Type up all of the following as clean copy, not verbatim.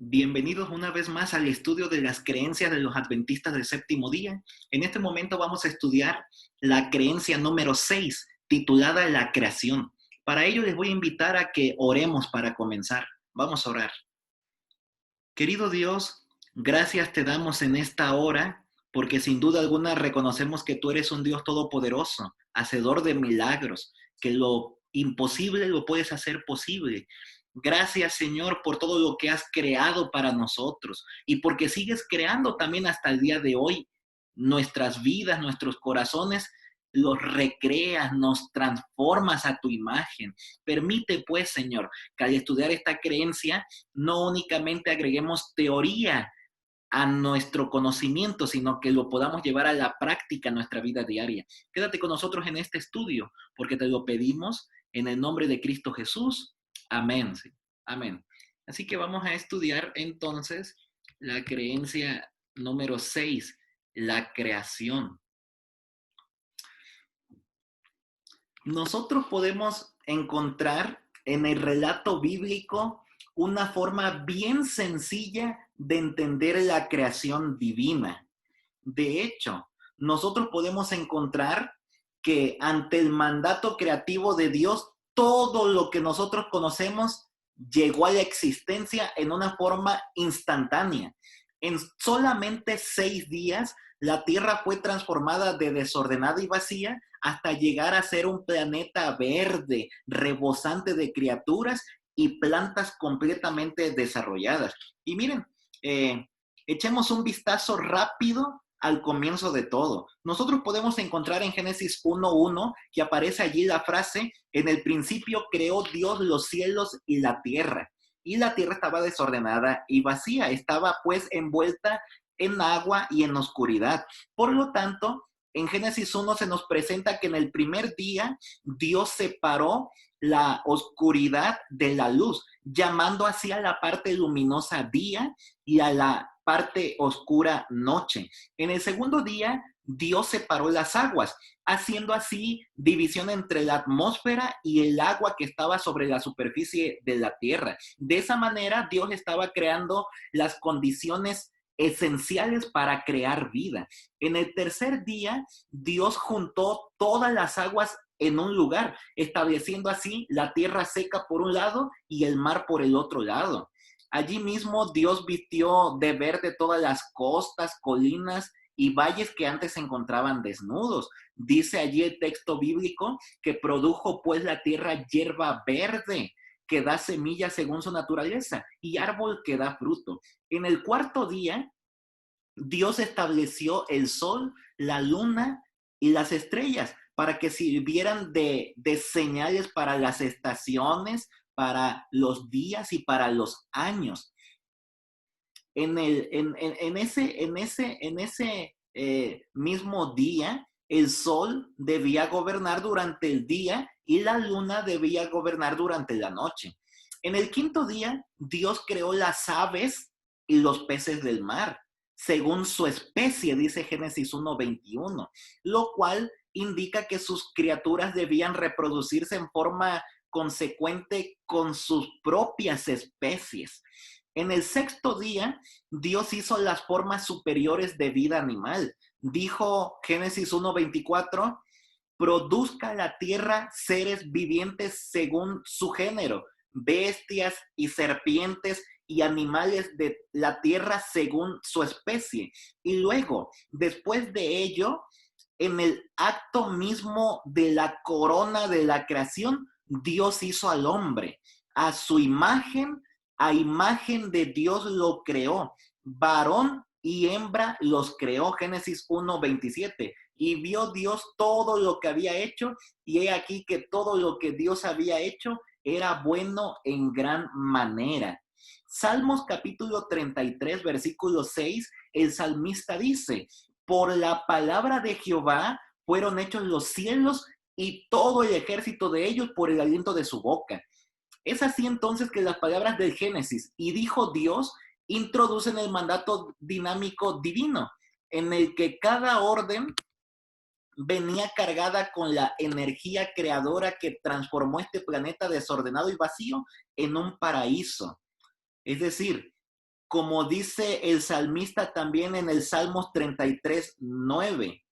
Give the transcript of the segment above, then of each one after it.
Bienvenidos una vez más al estudio de las creencias de los adventistas del séptimo día. En este momento vamos a estudiar la creencia número 6, titulada La creación. Para ello les voy a invitar a que oremos para comenzar. Vamos a orar. Querido Dios, gracias te damos en esta hora, porque sin duda alguna reconocemos que tú eres un Dios todopoderoso, hacedor de milagros, que lo imposible lo puedes hacer posible. Gracias, Señor, por todo lo que has creado para nosotros y porque sigues creando también hasta el día de hoy nuestras vidas, nuestros corazones, los recreas, nos transformas a tu imagen. Permite, pues, Señor, que al estudiar esta creencia no únicamente agreguemos teoría a nuestro conocimiento, sino que lo podamos llevar a la práctica en nuestra vida diaria. Quédate con nosotros en este estudio, porque te lo pedimos en el nombre de Cristo Jesús. Amén. Sí. Amén. Así que vamos a estudiar entonces la creencia número 6, la creación. Nosotros podemos encontrar en el relato bíblico una forma bien sencilla de entender la creación divina. De hecho, nosotros podemos encontrar que ante el mandato creativo de Dios, todo lo que nosotros conocemos llegó a la existencia en una forma instantánea. En solamente 6 días, la Tierra fue transformada de desordenada y vacía hasta llegar a ser un planeta verde, rebosante de criaturas y plantas completamente desarrolladas. Y miren, echemos un vistazo rápido al comienzo de todo. Nosotros podemos encontrar en Génesis 1:1 que aparece allí la frase: en el principio creó Dios los cielos y la tierra. Y la tierra estaba desordenada y vacía, estaba pues envuelta en agua y en oscuridad. Por lo tanto, en Génesis 1 se nos presenta que en el primer día Dios separó la oscuridad de la luz, llamando así a la parte luminosa día y a la parte oscura noche. En el segundo día, Dios separó las aguas, haciendo así división entre la atmósfera y el agua que estaba sobre la superficie de la tierra. De esa manera, Dios estaba creando las condiciones esenciales para crear vida. En el tercer día, Dios juntó todas las aguas en un lugar, estableciendo así la tierra seca por un lado y el mar por el otro lado. Allí mismo Dios vistió de verde todas las costas, colinas y valles que antes se encontraban desnudos. Dice allí el texto bíblico que produjo pues la tierra hierba verde, que da semillas según su naturaleza, y árbol que da fruto. En el cuarto día, Dios estableció el sol, la luna y las estrellas para que sirvieran de señales para las estaciones, para los días y para los años. En ese mismo día, el sol debía gobernar durante el día y la luna debía gobernar durante la noche. En el quinto día, Dios creó las aves y los peces del mar, según su especie, dice Génesis 1:21, lo cual indica que sus criaturas debían reproducirse en forma consecuente con sus propias especies. En el sexto día, Dios hizo las formas superiores de vida animal. Dijo Génesis 1:24, produzca la tierra seres vivientes según su género, bestias y serpientes y animales de la tierra según su especie. Y luego, después de ello, en el acto mismo de la corona de la creación, Dios hizo al hombre. A su imagen, a imagen de Dios lo creó. Varón y hembra los creó. Génesis 1:27. Y vio Dios todo lo que había hecho, y he aquí que todo lo que Dios había hecho era bueno en gran manera. Salmos capítulo 33, versículo 6, el salmista dice: por la palabra de Jehová fueron hechos los cielos y todo el ejército de ellos por el aliento de su boca. Es así entonces que las palabras del Génesis, y dijo Dios, introducen el mandato dinámico divino, en el que cada orden venía cargada con la energía creadora que transformó este planeta desordenado y vacío en un paraíso. Es decir, como dice el salmista también en el Salmos 33:9,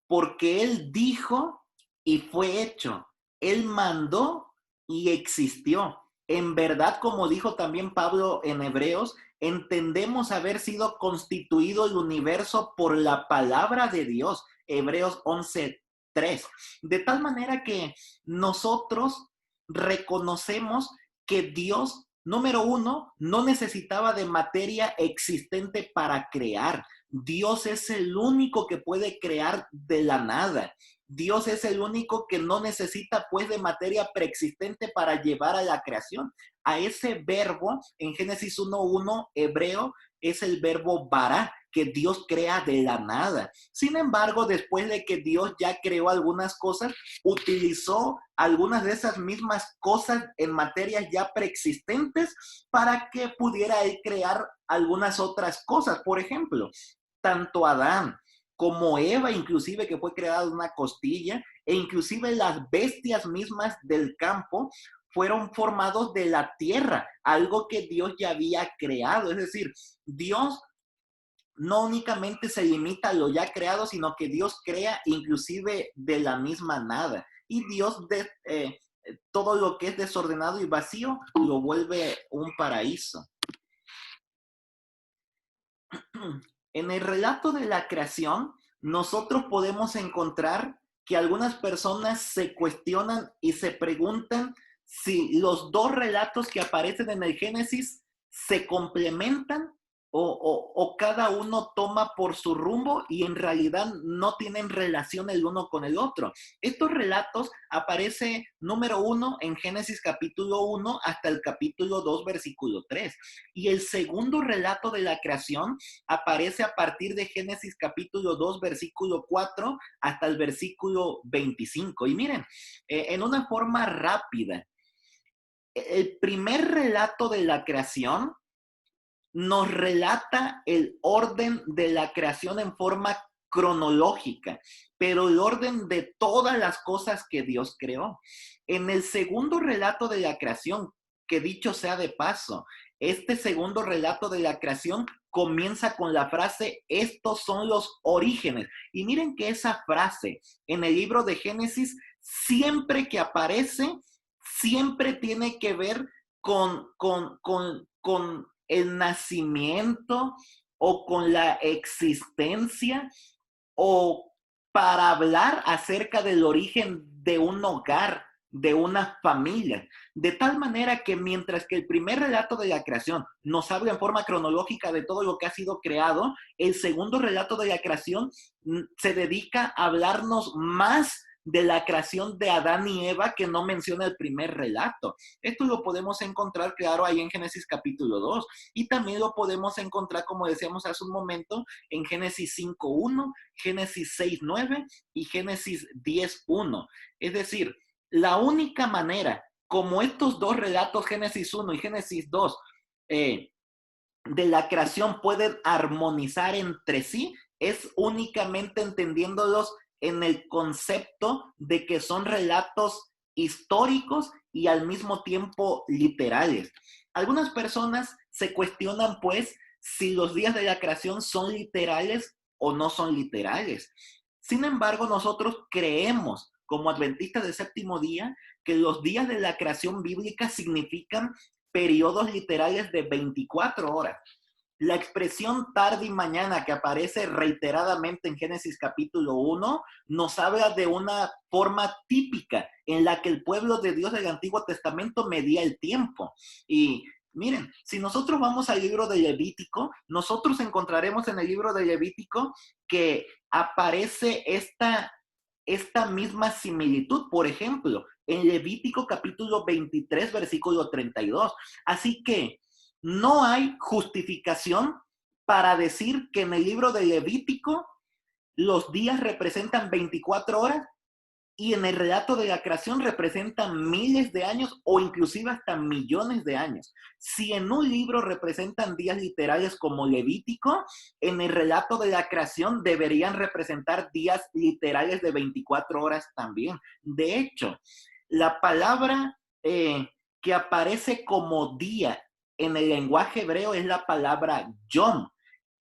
porque Él dijo y fue hecho. Él mandó y existió. En verdad, como dijo también Pablo en Hebreos, entendemos haber sido constituido el universo por la palabra de Dios. Hebreos 11:3. De tal manera que nosotros reconocemos que Dios, número uno, no necesitaba de materia existente para crear. Dios es el único que puede crear de la nada. Dios es el único que no necesita pues de materia preexistente para llevar a la creación. A ese verbo en Génesis 1:1 hebreo es el verbo bara, que Dios crea de la nada. Sin embargo, después de que Dios ya creó algunas cosas, utilizó algunas de esas mismas cosas en materias ya preexistentes para que pudiera él crear algunas otras cosas. Por ejemplo, tanto Adán como Eva, inclusive que fue creada de una costilla, e inclusive las bestias mismas del campo fueron formados de la tierra, algo que Dios ya había creado. Es decir, Dios no únicamente se limita a lo ya creado, sino que Dios crea inclusive de la misma nada. Y Dios todo lo que es desordenado y vacío lo vuelve un paraíso. En el relato de la creación, nosotros podemos encontrar que algunas personas se cuestionan y se preguntan si los dos relatos que aparecen en el Génesis se complementan o cada uno toma por su rumbo y en realidad no tienen relación el uno con el otro. Estos relatos aparecen, número uno, en Génesis capítulo 1 hasta el capítulo 2, versículo 3. Y el segundo relato de la creación aparece a partir de Génesis capítulo 2, versículo 4 hasta el versículo 25. Y miren, en una forma rápida, el primer relato de la creación nos relata el orden de la creación en forma cronológica, pero el orden de todas las cosas que Dios creó. En el segundo relato de la creación, que dicho sea de paso, este segundo relato de la creación comienza con la frase, estos son los orígenes. Y miren que esa frase en el libro de Génesis, siempre que aparece, siempre tiene que ver con el nacimiento o con la existencia o para hablar acerca del origen de un hogar, de una familia. De tal manera que mientras que el primer relato de la creación nos habla en forma cronológica de todo lo que ha sido creado, el segundo relato de la creación se dedica a hablarnos más de la creación de Adán y Eva que no menciona el primer relato. Esto lo podemos encontrar, claro, ahí en Génesis capítulo 2 y también lo podemos encontrar, como decíamos hace un momento, en Génesis 5:1, Génesis 6:9 y Génesis 10:1. Es decir, la única manera como estos dos relatos, Génesis 1 y Génesis 2, de la creación pueden armonizar entre sí, es únicamente entendiéndolos en el concepto de que son relatos históricos y al mismo tiempo literales. Algunas personas se cuestionan, pues, si los días de la creación son literales o no son literales. Sin embargo, nosotros creemos, como adventistas del séptimo día, que los días de la creación bíblica significan periodos literales de 24 horas. La expresión tarde y mañana que aparece reiteradamente en Génesis capítulo 1 nos habla de una forma típica en la que el pueblo de Dios del Antiguo Testamento medía el tiempo. Y miren, si nosotros vamos al libro de Levítico, nosotros encontraremos en el libro de Levítico que aparece esta misma similitud. Por ejemplo, en Levítico capítulo 23, versículo 32. Así que no hay justificación para decir que en el libro de Levítico los días representan 24 horas y en el relato de la creación representan miles de años o inclusive hasta millones de años. Si en un libro representan días literales como Levítico, en el relato de la creación deberían representar días literales de 24 horas también. De hecho, la palabra que aparece como día en el lenguaje hebreo es la palabra yom.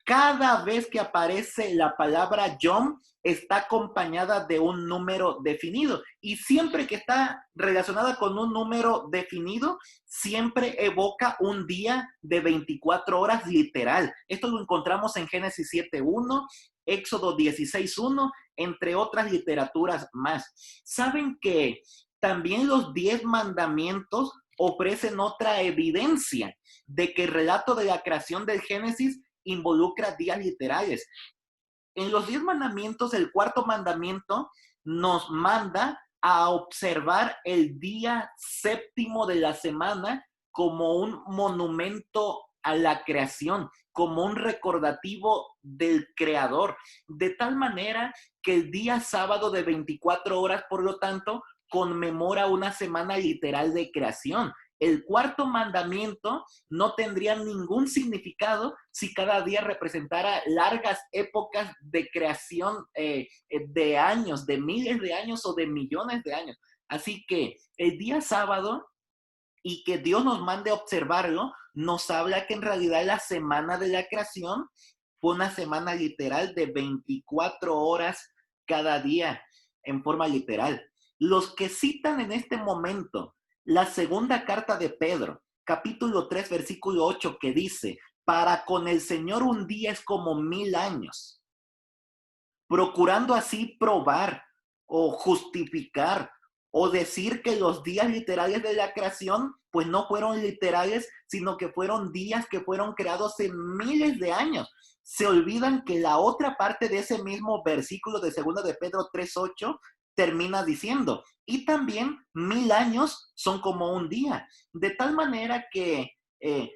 Cada vez que aparece la palabra yom, está acompañada de un número definido. Y siempre que está relacionada con un número definido, siempre evoca un día de 24 horas literal. Esto lo encontramos en Génesis 7:1, Éxodo 16:1, entre otras literaturas más. ¿Saben que también los 10 mandamientos ofrecen otra evidencia de que el relato de la creación del Génesis involucra días literales? En los 10 mandamientos, el cuarto mandamiento nos manda a observar el día séptimo de la semana como un monumento a la creación, como un recordativo del creador, de tal manera que el día sábado de 24 horas, por lo tanto, conmemora una semana literal de creación. El cuarto mandamiento no tendría ningún significado si cada día representara largas épocas de creación de años, de miles de años o de millones de años. Así que el día sábado, y que Dios nos mande a observarlo, nos habla que en realidad la semana de la creación fue una semana literal de 24 horas cada día en forma literal. Los que citan en este momento la segunda carta de Pedro, capítulo 3, versículo 8, que dice, para con el Señor un día es como 1000 años, procurando así probar o justificar o decir que los días literales de la creación pues no fueron literales, sino que fueron días que fueron creados en miles de años. Se olvidan que la otra parte de ese mismo versículo de 2 de Pedro 3:8 termina diciendo, y también 1000 años son como un día. De tal manera que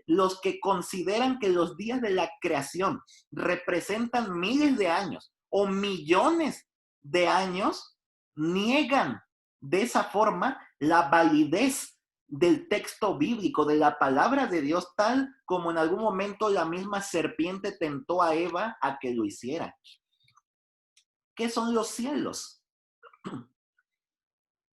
los que consideran que los días de la creación representan miles de años o millones de años, niegan de esa forma la validez del texto bíblico, de la palabra de Dios, tal como en algún momento la misma serpiente tentó a Eva a que lo hiciera. ¿Qué son los cielos?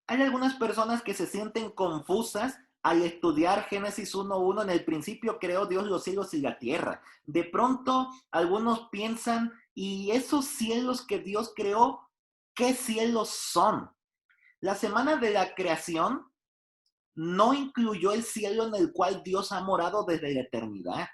Hay algunas personas que se sienten confusas al estudiar Génesis 1:1, en el principio creó Dios los cielos y la tierra. De pronto, algunos piensan, ¿y esos cielos que Dios creó, qué cielos son? La semana de la creación no incluyó el cielo en el cual Dios ha morado desde la eternidad.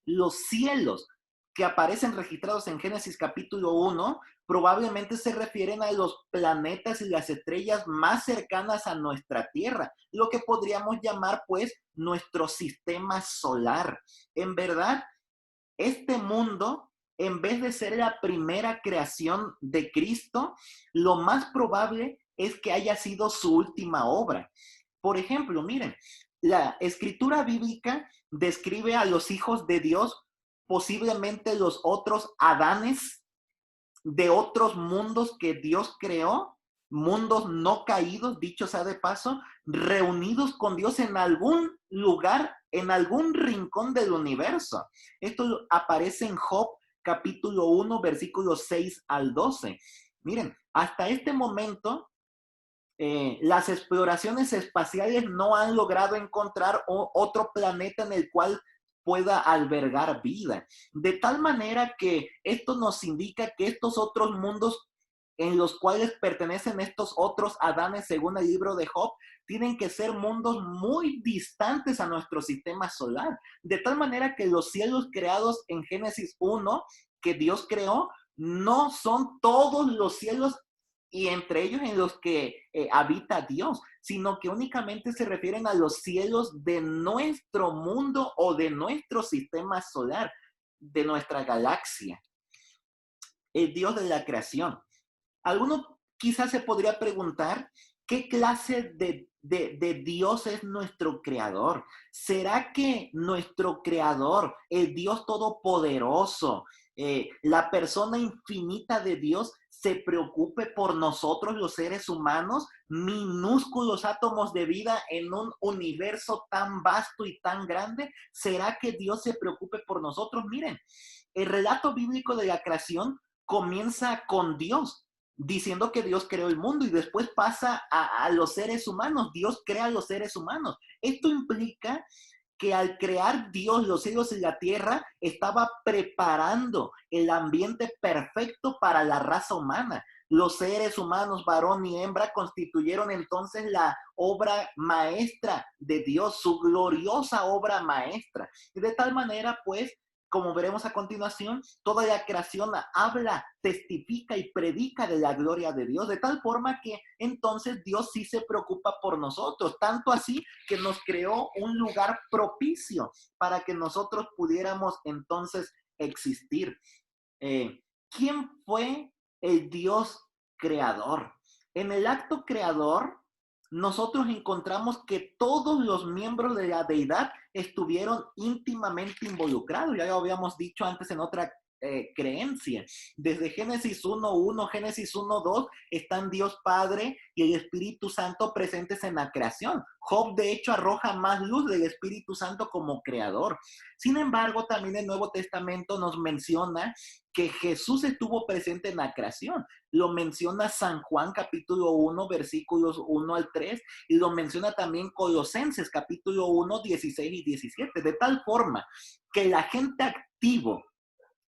Los cielos que aparecen registrados en Génesis capítulo 1 probablemente se refieren a los planetas y las estrellas más cercanas a nuestra Tierra, lo que podríamos llamar pues nuestro sistema solar. En verdad, este mundo, en vez de ser la primera creación de Cristo, lo más probable es que haya sido su última obra. Por ejemplo, miren, la escritura bíblica describe a los hijos de Dios, posiblemente los otros Adanes de otros mundos que Dios creó, mundos no caídos, dicho sea de paso, reunidos con Dios en algún lugar, en algún rincón del universo. Esto aparece en Job capítulo 1, versículos 6 al 12. Miren, hasta este momento, las exploraciones espaciales no han logrado encontrar otro planeta en el cual pueda albergar vida. De tal manera que esto nos indica que estos otros mundos en los cuales pertenecen estos otros Adanes, según el libro de Job, tienen que ser mundos muy distantes a nuestro sistema solar. De tal manera que los cielos creados en Génesis 1, que Dios creó, no son todos los cielos y entre ellos en los que habita Dios, sino que únicamente se refieren a los cielos de nuestro mundo o de nuestro sistema solar, de nuestra galaxia. El Dios de la creación. Alguno quizás se podría preguntar, ¿qué clase de Dios es nuestro creador? ¿Será que nuestro creador, el Dios todopoderoso, la persona infinita de Dios, se preocupe por nosotros los seres humanos, minúsculos átomos de vida en un universo tan vasto y tan grande? ¿Será que Dios se preocupe por nosotros? Miren, el relato bíblico de la creación comienza con Dios, diciendo que Dios creó el mundo y después pasa a los seres humanos. Dios crea a los seres humanos. Esto implica que al crear Dios los cielos y la tierra, estaba preparando el ambiente perfecto para la raza humana. Los seres humanos, varón y hembra, constituyeron entonces la obra maestra de Dios, su gloriosa obra maestra. Y de tal manera, pues, como veremos a continuación, toda la creación habla, testifica y predica de la gloria de Dios, de tal forma que entonces Dios sí se preocupa por nosotros, tanto así que nos creó un lugar propicio para que nosotros pudiéramos entonces existir. ¿Quién fue el Dios creador? En el acto creador, nosotros encontramos que todos los miembros de la deidad estuvieron íntimamente involucrados. Ya lo habíamos dicho antes en otra creencia. Desde Génesis 1:1, Génesis 1:2, están Dios Padre y el Espíritu Santo presentes en la creación. Job, de hecho, arroja más luz del Espíritu Santo como creador. Sin embargo, también el Nuevo Testamento nos menciona que Jesús estuvo presente en la creación. Lo menciona San Juan capítulo 1, versículos 1 al 3, y lo menciona también Colosenses capítulo 1, 16 y 17, de tal forma que el agente activo,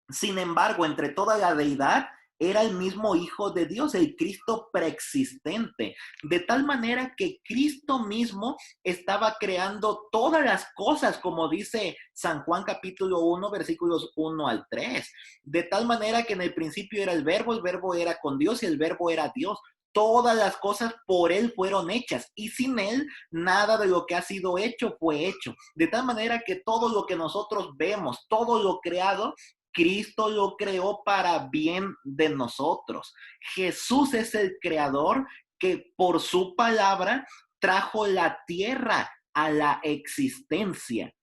sin embargo, entre toda la deidad, era el mismo Hijo de Dios, el Cristo preexistente, de tal manera que Cristo mismo estaba creando todas las cosas, como dice San Juan capítulo 1, versículos 1 al 3, de tal manera que en el principio era el verbo era con Dios y el verbo era Dios. Todas las cosas por Él fueron hechas y sin Él nada de lo que ha sido hecho fue hecho. De tal manera que todo lo que nosotros vemos, todo lo creado, Cristo lo creó para bien de nosotros. Jesús es el creador que por su palabra trajo la tierra a la existencia.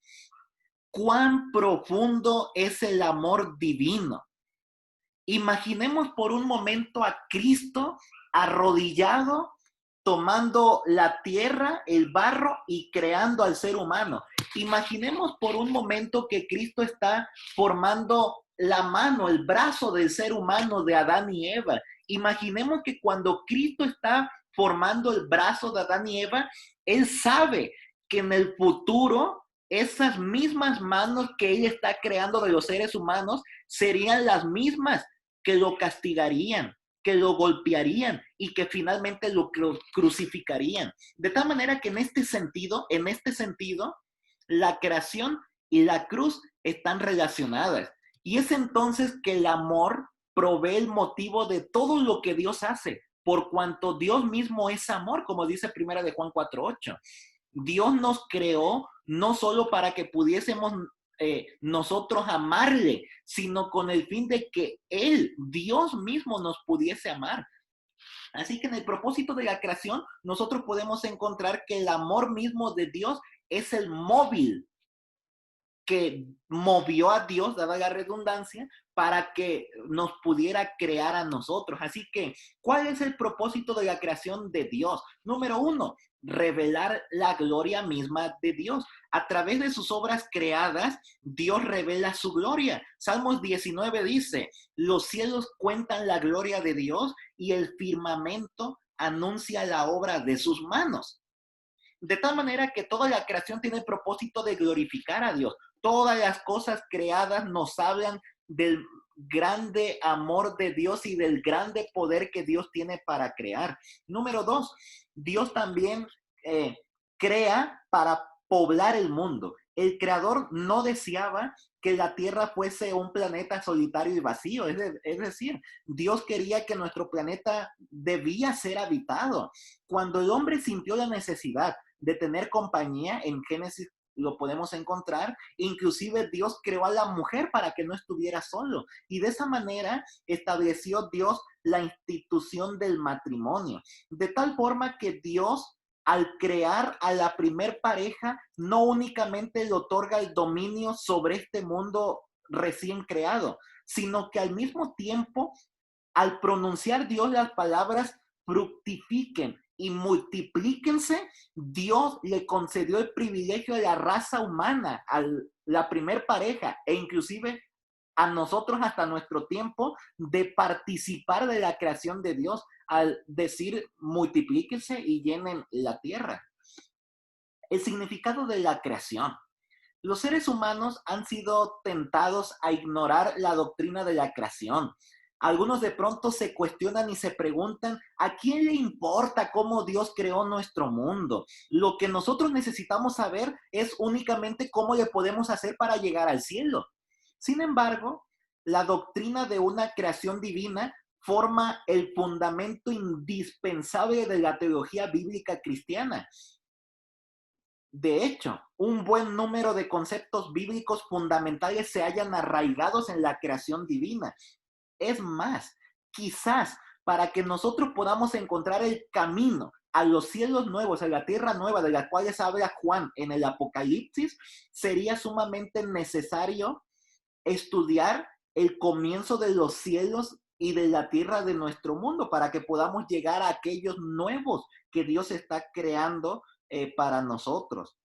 ¿Cuán profundo es el amor divino? Imaginemos por un momento a Cristo arrodillado, tomando la tierra, el barro y creando al ser humano. Imaginemos por un momento que Cristo está formando la mano, el brazo del ser humano de Adán y Eva. Imaginemos que cuando Cristo está formando el brazo de Adán y Eva, Él sabe que en el futuro esas mismas manos que Él está creando de los seres humanos serían las mismas que lo castigarían, que lo golpearían y que finalmente lo crucificarían. De tal manera que en este sentido, la creación y la cruz están relacionadas. Y es entonces que el amor provee el motivo de todo lo que Dios hace, por cuanto Dios mismo es amor, como dice Primera de Juan 4:8. Dios nos creó no solo para que pudiésemos nosotros amarle, sino con el fin de que Él, Dios mismo, nos pudiese amar. Así que en el propósito de la creación, nosotros podemos encontrar que el amor mismo de Dios es el móvil que movió a Dios, dada la redundancia, para que nos pudiera crear a nosotros. Así que, ¿cuál es el propósito de la creación de Dios? Número 1, revelar la gloria misma de Dios. A través de sus obras creadas, Dios revela su gloria. Salmos 19 dice, los cielos cuentan la gloria de Dios y el firmamento anuncia la obra de sus manos. De tal manera que toda la creación tiene el propósito de glorificar a Dios. Todas las cosas creadas nos hablan del grande amor de Dios y del grande poder que Dios tiene para crear. Número 2, Dios también crea para poblar el mundo. El creador no deseaba que la tierra fuese un planeta solitario y vacío. Es decir, Dios quería que nuestro planeta debía ser habitado. Cuando el hombre sintió la necesidad de tener compañía, en Génesis lo podemos encontrar, inclusive Dios creó a la mujer para que no estuviera solo, y de esa manera estableció Dios la institución del matrimonio, de tal forma que Dios, al crear a la primer pareja, no únicamente le otorga el dominio sobre este mundo recién creado, sino que al mismo tiempo, al pronunciar Dios las palabras fructifiquen y multiplíquense, Dios le concedió el privilegio a la raza humana, a la primer pareja e inclusive a nosotros hasta nuestro tiempo de participar de la creación de Dios al decir multiplíquense y llenen la tierra. El significado de la creación. Los seres humanos han sido tentados a ignorar la doctrina de la creación. Algunos de pronto se cuestionan y se preguntan, ¿a quién le importa cómo Dios creó nuestro mundo? Lo que nosotros necesitamos saber es únicamente cómo le podemos hacer para llegar al cielo. Sin embargo, la doctrina de una creación divina forma el fundamento indispensable de la teología bíblica cristiana. De hecho, un buen número de conceptos bíblicos fundamentales se hallan arraigados en la creación divina. Es más, quizás para que nosotros podamos encontrar el camino a los cielos nuevos, a la tierra nueva de la cual habla Juan en el Apocalipsis, sería sumamente necesario estudiar el comienzo de los cielos y de la tierra de nuestro mundo para que podamos llegar a aquellos nuevos que Dios está creando para nosotros.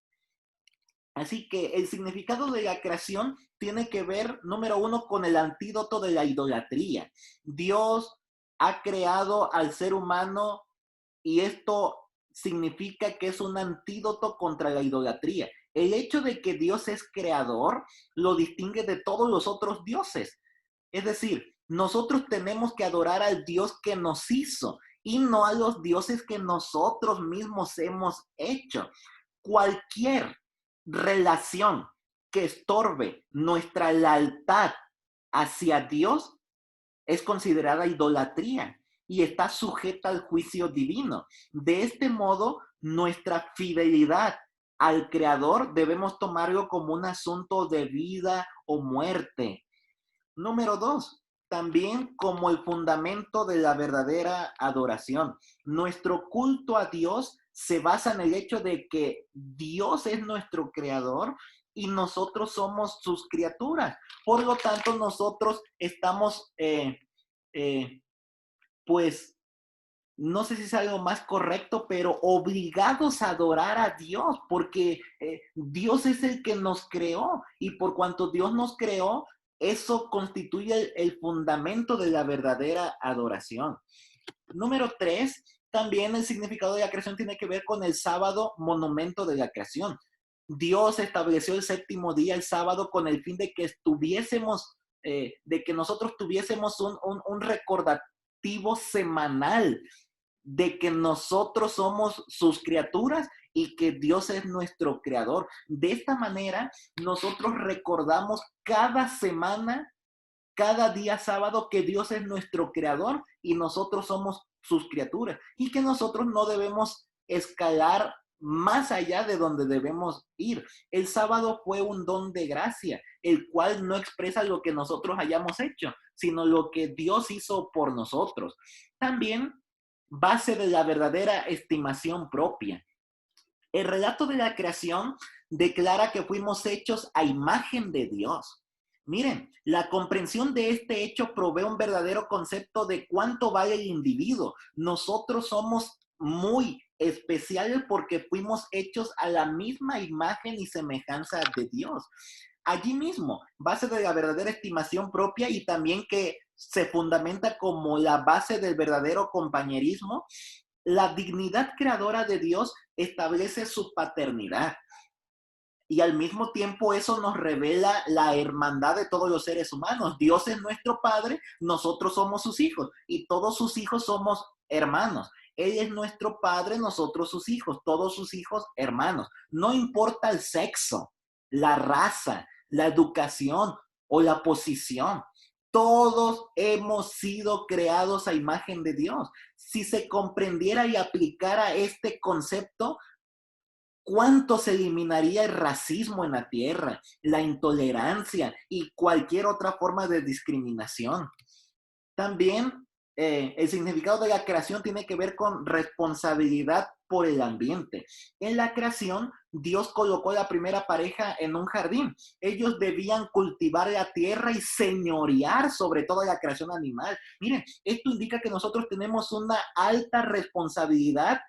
Así que el significado de la creación tiene que ver, número uno, con el antídoto de la idolatría. Dios ha creado al ser humano y esto significa que es un antídoto contra la idolatría. El hecho de que Dios es creador lo distingue de todos los otros dioses. Es decir, nosotros tenemos que adorar al Dios que nos hizo y no a los dioses que nosotros mismos hemos hecho. Cualquier relación que estorbe nuestra lealtad hacia Dios es considerada idolatría y está sujeta al juicio divino. De este modo, nuestra fidelidad al Creador debemos tomarlo como un asunto de vida o muerte. Número dos, también como el fundamento de la verdadera adoración. Nuestro culto a Dios se basa en el hecho de que Dios es nuestro creador y nosotros somos sus criaturas. Por lo tanto, nosotros estamos, pues, no sé si es algo más correcto, pero obligados a adorar a Dios, porque Dios es el que nos creó y por cuanto Dios nos creó, eso constituye el fundamento de la verdadera adoración. Número tres, también el significado de la creación tiene que ver con el sábado, monumento de la creación. Dios estableció el séptimo día, el sábado, con el fin de que estuviésemos, de que nosotros tuviésemos un recordativo semanal de que nosotros somos sus criaturas y que Dios es nuestro creador. De esta manera, nosotros recordamos cada semana, cada día sábado, que Dios es nuestro creador y nosotros somos sus criaturas y que nosotros no debemos escalar más allá de donde debemos ir. El sábado fue un don de gracia, el cual no expresa lo que nosotros hayamos hecho, sino lo que Dios hizo por nosotros. También base de la verdadera estimación propia. El relato de la creación declara que fuimos hechos a imagen de Dios. Miren, la comprensión de este hecho provee un verdadero concepto de cuánto vale el individuo. Nosotros somos muy especiales porque fuimos hechos a la misma imagen y semejanza de Dios. Allí mismo, base de la verdadera estimación propia y también que se fundamenta como la base del verdadero compañerismo, la dignidad creadora de Dios establece su paternidad. Y al mismo tiempo eso nos revela la hermandad de todos los seres humanos. Dios es nuestro Padre, nosotros somos sus hijos y todos sus hijos somos hermanos. Él es nuestro Padre, nosotros sus hijos, todos sus hijos hermanos. No importa el sexo, la raza, la educación o la posición. Todos hemos sido creados a imagen de Dios. Si se comprendiera y aplicara este concepto, ¿cuánto se eliminaría el racismo en la tierra, la intolerancia y cualquier otra forma de discriminación? También el significado de la creación tiene que ver con responsabilidad por el ambiente. En la creación, Dios colocó la primera pareja en un jardín. Ellos debían cultivar la tierra y señorear sobre toda la creación animal. Miren, esto indica que nosotros tenemos una alta responsabilidad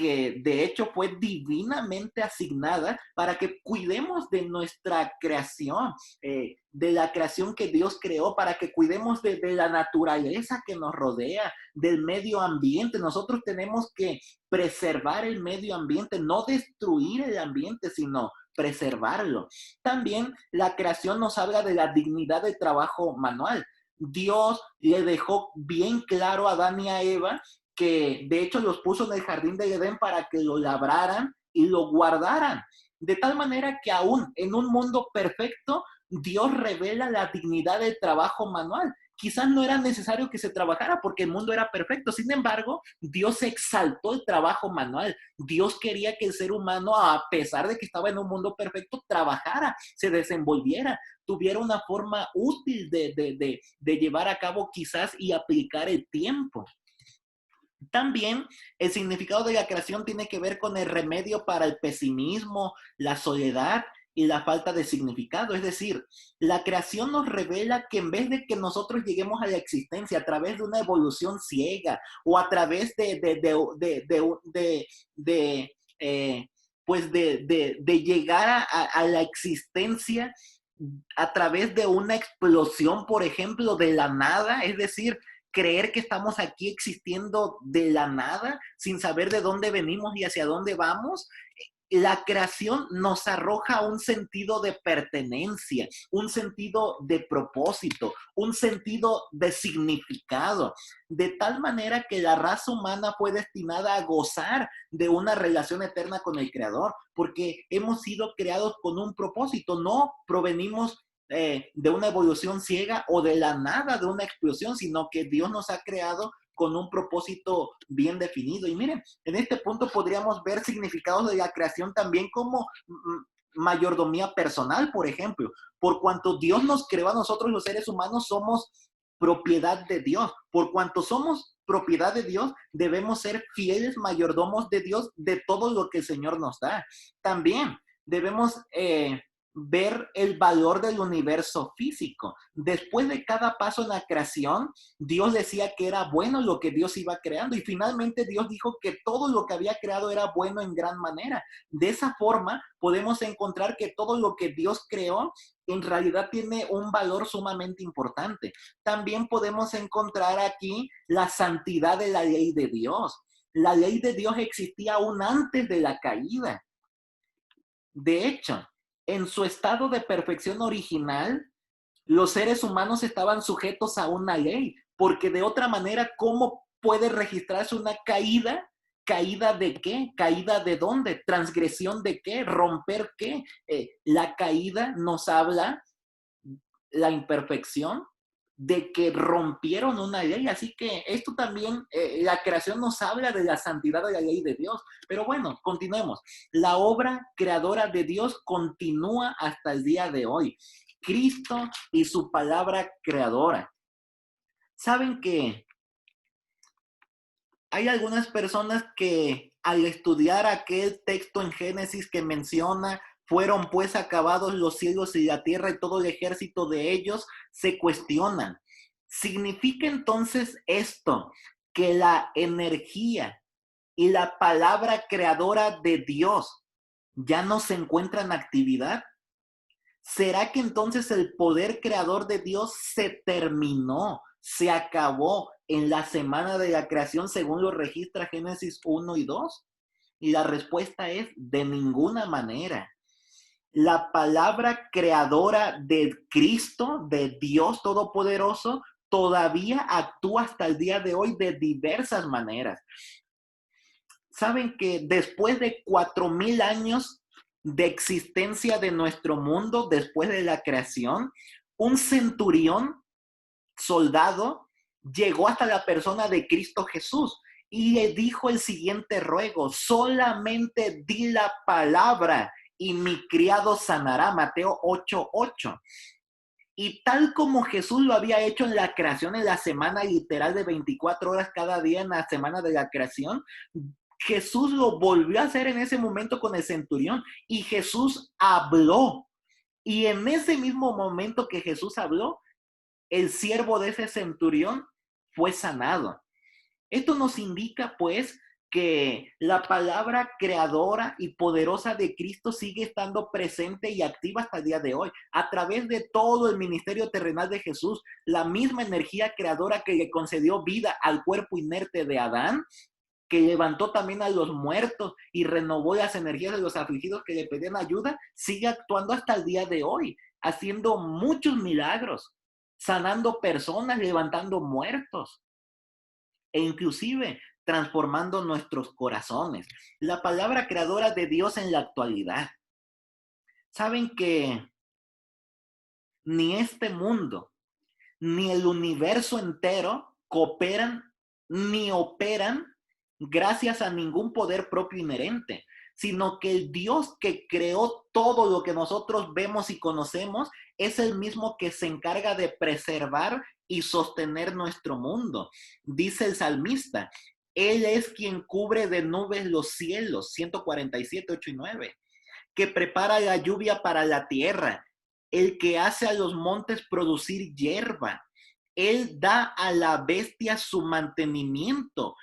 que de hecho fue divinamente asignada para que cuidemos de nuestra creación, de la creación que Dios creó, para que cuidemos de la naturaleza que nos rodea, del medio ambiente. Nosotros tenemos que preservar el medio ambiente, no destruir el ambiente, sino preservarlo. También la creación nos habla de la dignidad del trabajo manual. Dios le dejó bien claro a Adán y a Eva que de hecho los puso en el jardín de Edén para que lo labraran y lo guardaran. De tal manera que aún en un mundo perfecto, Dios revela la dignidad del trabajo manual. Quizás no era necesario que se trabajara porque el mundo era perfecto. Sin embargo, Dios exaltó el trabajo manual. Dios quería que el ser humano, a pesar de que estaba en un mundo perfecto, trabajara, se desenvolviera, tuviera una forma útil de llevar a cabo quizás y aplicar el tiempo. También el significado de la creación tiene que ver con el remedio para el pesimismo, la soledad y la falta de significado. Es decir, la creación nos revela que en vez de que nosotros lleguemos a la existencia a través de una evolución ciega o a través de llegar a la existencia a través de una explosión, por ejemplo, de la nada, es decir, creer que estamos aquí existiendo de la nada, sin saber de dónde venimos y hacia dónde vamos. La creación nos arroja un sentido de pertenencia, un sentido de propósito, un sentido de significado, de tal manera que la raza humana fue destinada a gozar de una relación eterna con el Creador, porque hemos sido creados con un propósito, no provenimos de una evolución ciega o de la nada de una explosión, sino que Dios nos ha creado con un propósito bien definido. Y miren, en este punto podríamos ver significados de la creación también como mayordomía personal, por ejemplo. Por cuanto Dios nos creó a nosotros los seres humanos, somos propiedad de Dios. Por cuanto somos propiedad de Dios, debemos ser fieles mayordomos de Dios de todo lo que el Señor nos da. También debemos ver el valor del universo físico. Después de cada paso en la creación, Dios decía que era bueno lo que Dios iba creando y finalmente Dios dijo que todo lo que había creado era bueno en gran manera. De esa forma podemos encontrar que todo lo que Dios creó en realidad tiene un valor sumamente importante. También podemos encontrar aquí la santidad de la ley de Dios. La ley de Dios existía aún antes de la caída. De hecho, en su estado de perfección original, los seres humanos estaban sujetos a una ley, porque de otra manera, ¿cómo puede registrarse una caída? ¿Caída de qué? ¿Caída de dónde? ¿Transgresión de qué? ¿Romper qué? La caída nos habla, la imperfección, de que rompieron una ley. Así que esto también, la creación nos habla de la santidad de la ley de Dios. Pero bueno, continuemos. La obra creadora de Dios continúa hasta el día de hoy. Cristo y su palabra creadora. ¿Saben que hay algunas personas que al estudiar aquel texto en Génesis que menciona fueron pues acabados los cielos y la tierra y todo el ejército de ellos, se cuestionan? ¿Significa entonces esto que la energía y la palabra creadora de Dios ya no se encuentra en actividad? ¿Será que entonces el poder creador de Dios se terminó, se acabó en la semana de la creación según lo registra Génesis 1 y 2? Y la respuesta es de ninguna manera. La palabra creadora de Cristo, de Dios Todopoderoso, todavía actúa hasta el día de hoy de diversas maneras. ¿Saben que después de 4,000 años de existencia de nuestro mundo, después de la creación, un centurión, soldado, llegó hasta la persona de Cristo Jesús y le dijo el siguiente ruego: solamente di la palabra y mi criado sanará. Mateo 8:8. Y tal como Jesús lo había hecho en la creación, en la semana literal de 24 horas cada día en la semana de la creación, Jesús lo volvió a hacer en ese momento con el centurión y Jesús habló. Y en ese mismo momento que Jesús habló, el siervo de ese centurión fue sanado. Esto nos indica, pues, que la palabra creadora y poderosa de Cristo sigue estando presente y activa hasta el día de hoy. A través de todo el ministerio terrenal de Jesús, la misma energía creadora que le concedió vida al cuerpo inerte de Adán, que levantó también a los muertos y renovó las energías de los afligidos que le pedían ayuda, sigue actuando hasta el día de hoy, haciendo muchos milagros, sanando personas, levantando muertos e inclusive transformando nuestros corazones. La palabra creadora de Dios en la actualidad. Saben que ni este mundo, ni el universo entero cooperan ni operan gracias a ningún poder propio inherente, sino que el Dios que creó todo lo que nosotros vemos y conocemos es el mismo que se encarga de preservar y sostener nuestro mundo. Dice el salmista, Él es quien cubre de nubes los cielos, 147, 8 y 9, que prepara la lluvia para la tierra, el que hace a los montes producir hierba. Él da a la bestia su mantenimiento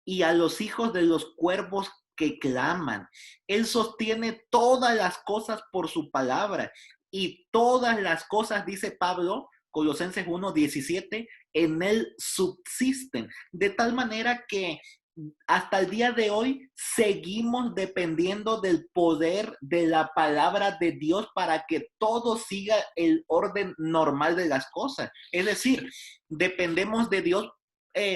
y a los hijos de los cuervos que claman. Él sostiene todas las cosas por su palabra y todas las cosas, dice Pablo, Colosenses 1:17, en él subsisten. De tal manera que hasta el día de hoy seguimos dependiendo del poder de la palabra de Dios para que todo siga el orden normal de las cosas. Es decir, dependemos de Dios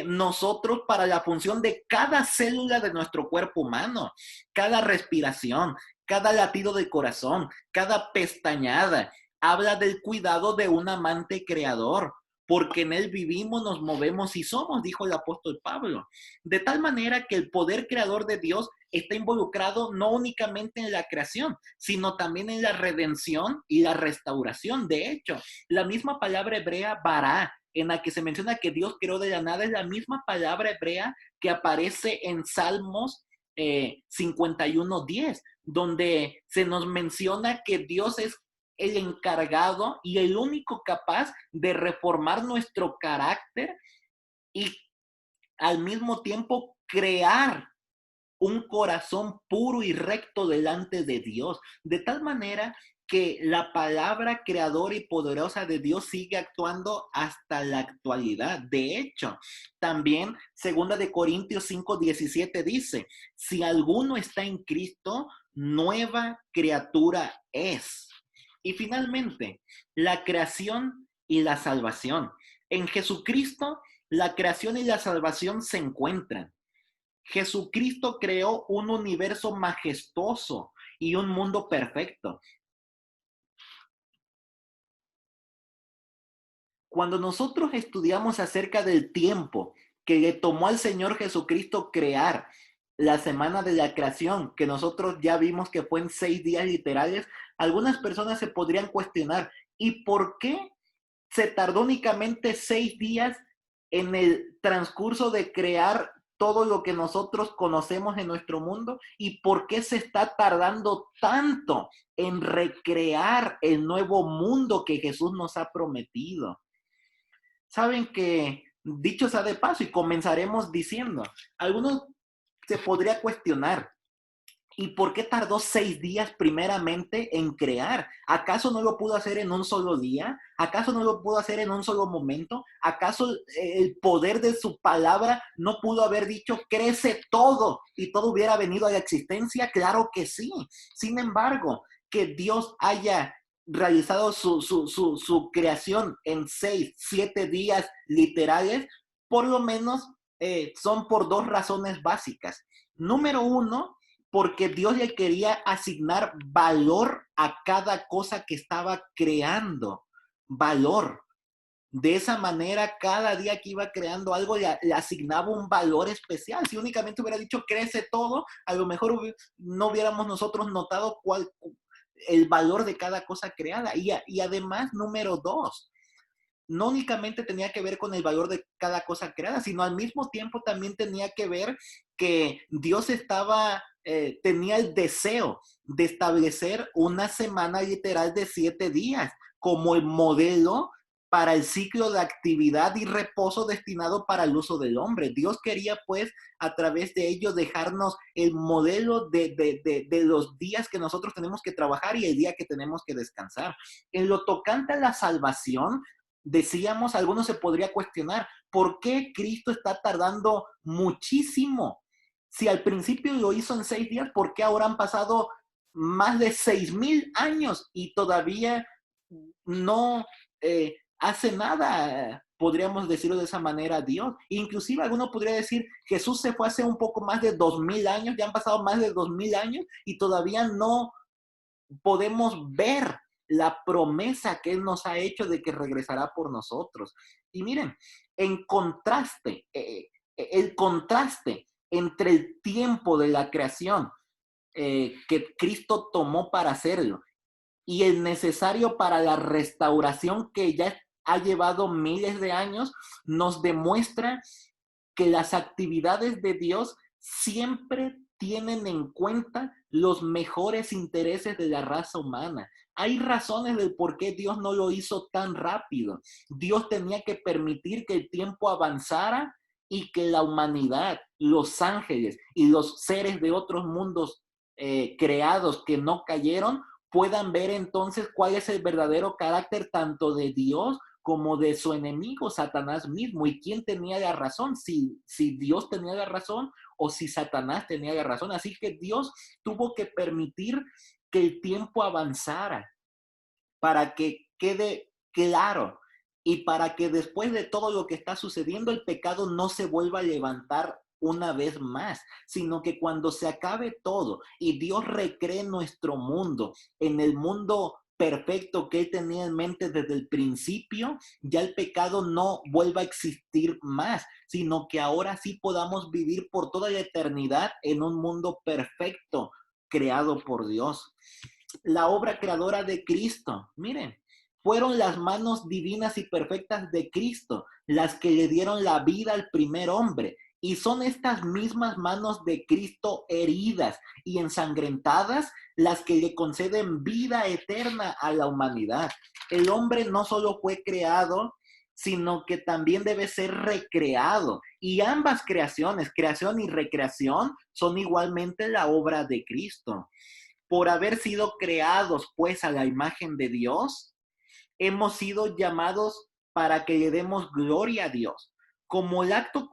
nosotros para la función de cada célula de nuestro cuerpo humano, cada respiración, cada latido del corazón, cada pestañada. Habla del cuidado de un amante creador, porque en él vivimos, nos movemos y somos, dijo el apóstol Pablo. De tal manera que el poder creador de Dios está involucrado no únicamente en la creación, sino también en la redención y la restauración. De hecho, la misma palabra hebrea, bará, en la que se menciona que Dios creó de la nada, es la misma palabra hebrea que aparece en Salmos 51:10, donde se nos menciona que Dios es el encargado y el único capaz de reformar nuestro carácter y al mismo tiempo crear un corazón puro y recto delante de Dios, de tal manera que la palabra creadora y poderosa de Dios sigue actuando hasta la actualidad. De hecho, también 2 Corintios 5:17 dice, si alguno está en Cristo, nueva criatura es. Y finalmente, la creación y la salvación. En Jesucristo, la creación y la salvación se encuentran. Jesucristo creó un universo majestuoso y un mundo perfecto. Cuando nosotros estudiamos acerca del tiempo que le tomó al Señor Jesucristo crear la semana de la creación, que nosotros ya vimos que fue en 6 días literales, algunas personas se podrían cuestionar, ¿y por qué se tardó únicamente 6 días en el transcurso de crear todo lo que nosotros conocemos en nuestro mundo? ¿Y por qué se está tardando tanto en recrear el nuevo mundo que Jesús nos ha prometido? Saben que, dicho sea de paso, y comenzaremos diciendo, algunos se podría cuestionar, ¿y por qué tardó 6 días primeramente en crear? ¿Acaso no lo pudo hacer en un solo día? ¿Acaso no lo pudo hacer en un solo momento? ¿Acaso el poder de su palabra no pudo haber dicho, crece todo y todo hubiera venido a la existencia? Claro que sí. Sin embargo, que Dios haya realizado su creación en 6, 7 días literales, por lo menos son por 2 razones básicas. Número 1, porque Dios le quería asignar valor a cada cosa que estaba creando. Valor. De esa manera, cada día que iba creando algo, le asignaba un valor especial. Si únicamente hubiera dicho crece todo, a lo mejor no hubiéramos nosotros notado el valor de cada cosa creada. Y además, número 2, no únicamente tenía que ver con el valor de cada cosa creada, sino al mismo tiempo también tenía que ver que Dios tenía el deseo de establecer una semana literal de 7 días como el modelo para el ciclo de actividad y reposo destinado para el uso del hombre. Dios quería, pues, a través de ello dejarnos el modelo de los días que nosotros tenemos que trabajar y el día que tenemos que descansar. En lo tocante a la salvación, decíamos, algunos se podría cuestionar, ¿por qué Cristo está tardando muchísimo? Si al principio lo hizo en 6 días, ¿por qué ahora han pasado más de 6,000 años y todavía no hace nada? Podríamos decirlo de esa manera a Dios. Inclusive alguno podría decir, Jesús se fue hace un poco más de 2,000 años, ya han pasado más de 2,000 años y todavía no podemos ver la promesa que Él nos ha hecho de que regresará por nosotros. Y miren, en contraste, el contraste entre el tiempo de la creación que Cristo tomó para hacerlo y el necesario para la restauración que ya ha llevado miles de años, nos demuestra que las actividades de Dios siempre tienen en cuenta los mejores intereses de la raza humana. Hay razones del por qué Dios no lo hizo tan rápido. Dios tenía que permitir que el tiempo avanzara y que la humanidad, los ángeles y los seres de otros mundos creados que no cayeron, puedan ver entonces cuál es el verdadero carácter tanto de Dios como de su enemigo, Satanás mismo. ¿Y quién tenía la razón? Si Dios tenía la razón o si Satanás tenía la razón. Así que Dios tuvo que permitir que el tiempo avanzara para que quede claro y para que después de todo lo que está sucediendo, el pecado no se vuelva a levantar una vez más, sino que cuando se acabe todo y Dios recree nuestro mundo, en el mundo perfecto que Él tenía en mente desde el principio, ya el pecado no vuelva a existir más, sino que ahora sí podamos vivir por toda la eternidad en un mundo perfecto creado por Dios. La obra creadora de Cristo, miren, fueron las manos divinas y perfectas de Cristo las que le dieron la vida al primer hombre. Y son estas mismas manos de Cristo heridas y ensangrentadas las que le conceden vida eterna a la humanidad. El hombre no solo fue creado, sino que también debe ser recreado. Y ambas creaciones, creación y recreación, son igualmente la obra de Cristo. Por haber sido creados, pues, a la imagen de Dios, hemos sido llamados para que le demos gloria a Dios. Como el acto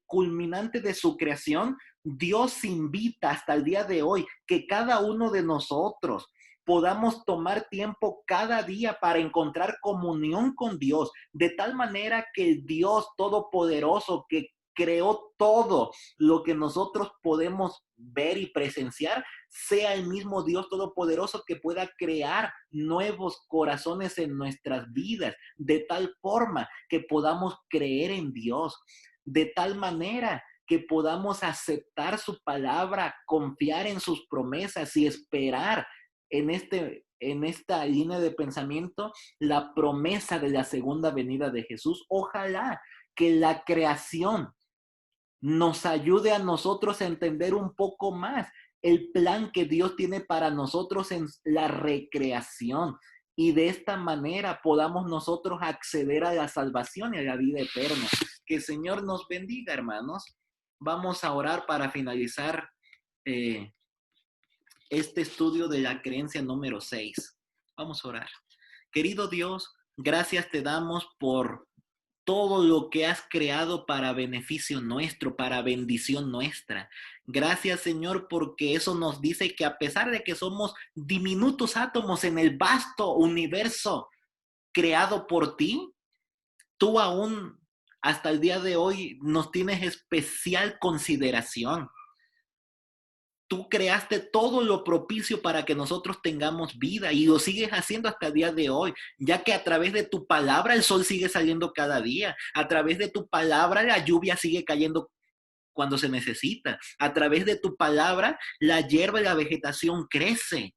culminante de su creación, Dios invita hasta el día de hoy que cada uno de nosotros podamos tomar tiempo cada día para encontrar comunión con Dios, de tal manera que el Dios todopoderoso que creó todo lo que nosotros podemos ver y presenciar, sea el mismo Dios todopoderoso que pueda crear nuevos corazones en nuestras vidas, de tal forma que podamos creer en Dios, de tal manera que podamos aceptar su palabra, confiar en sus promesas y esperar en esta línea de pensamiento la promesa de la segunda venida de Jesús. Ojalá que la creación nos ayude a nosotros a entender un poco más el plan que Dios tiene para nosotros en la recreación. Y de esta manera podamos nosotros acceder a la salvación y a la vida eterna. Que el Señor nos bendiga, hermanos. Vamos a orar para finalizar este estudio de la creencia número 6. Vamos a orar. Querido Dios, gracias te damos por todo lo que has creado para beneficio nuestro, para bendición nuestra. Gracias, Señor, porque eso nos dice que a pesar de que somos diminutos átomos en el vasto universo creado por ti, tú aún hasta el día de hoy nos tienes especial consideración. Tú creaste todo lo propicio para que nosotros tengamos vida y lo sigues haciendo hasta el día de hoy, ya que a través de tu palabra el sol sigue saliendo cada día, a través de tu palabra la lluvia sigue cayendo cuando se necesita, a través de tu palabra la hierba y la vegetación crece.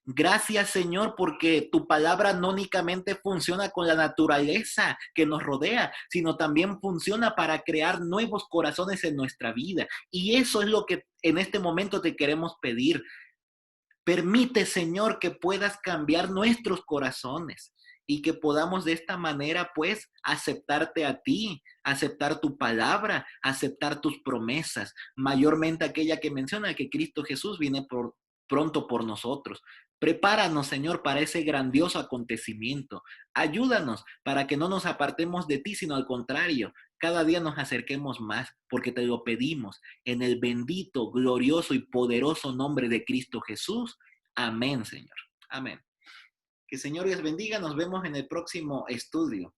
Gracias, Señor, porque tu palabra no únicamente funciona con la naturaleza que nos rodea, sino también funciona para crear nuevos corazones en nuestra vida. Y eso es lo que en este momento te queremos pedir. Permite, Señor, que puedas cambiar nuestros corazones, y que podamos de esta manera, pues, aceptarte a ti, aceptar tu palabra, aceptar tus promesas, mayormente aquella que menciona que Cristo Jesús viene pronto por nosotros. Prepáranos, Señor, para ese grandioso acontecimiento. Ayúdanos para que no nos apartemos de ti, sino al contrario, cada día nos acerquemos más, porque te lo pedimos en el bendito, glorioso y poderoso nombre de Cristo Jesús. Amén, Señor. Amén. Que el Señor les bendiga. Nos vemos en el próximo estudio.